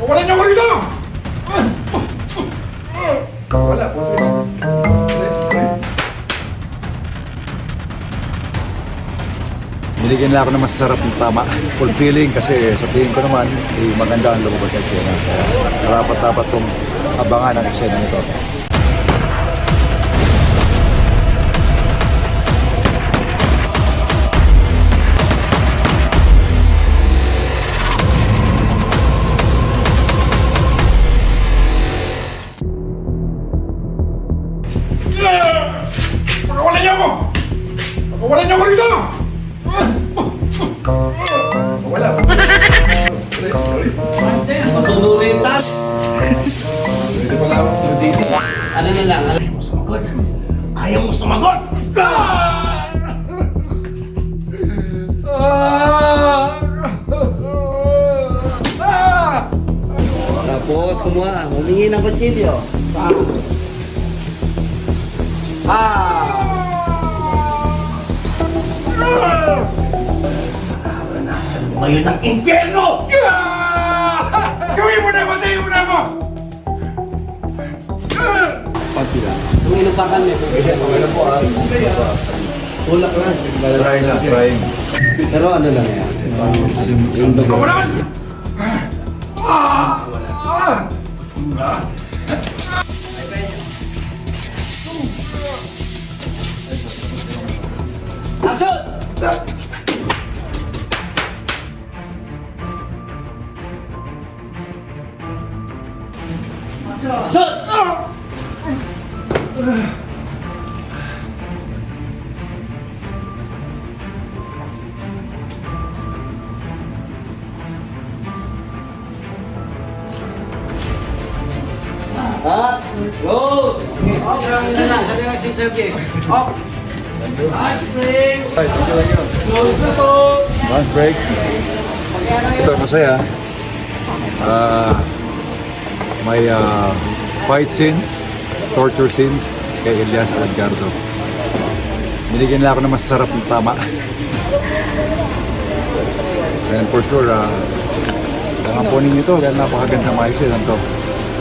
Wala niyo ako rito! Wala po. Binigyan nila ako ng masasarap ng tama. Fulfilling kasi sa tingin ko naman, maganda ang lumabas sa eksena. Kaya dapat kong abangan ang eksena nito. Pagawalan niyo ako! Pagawalan niyo ako rito! Wala po. Masunurin-tas! Hindi pala ako dito. Ano na lang? Ayaw mo sumagot! Ayaw mo sumagot! Tapos kumuha, humingi ng kutsilyo. Naranasan mo ngayon ang impyerno! Gawin mo na! Matayin mo na ako! Kung inom pa kami. Tulak lang. Try. Pero ano lang yan? Yung dugo. Wala man! Action! Action! Cut! Close! Off! Sabi ng sing service. Off! Lunch break! Close na to! Lunch break. Ito, masaya. May fight scenes, torture scenes kay Elias Aladgardo. Binigyan nila ako ng masasarap ng tama. And for sure, nangaponin nyo ito dahil napakaganda maisip to.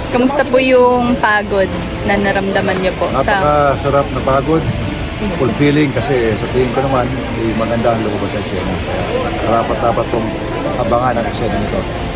Kamusta po yung pagod na naramdaman niyo po sa Napakasarap na pagod. Fulfilling kasi sa tingin ko naman, maganda ang lumabas sa eksena. Kaya dapat kong abangan ang eksena nito.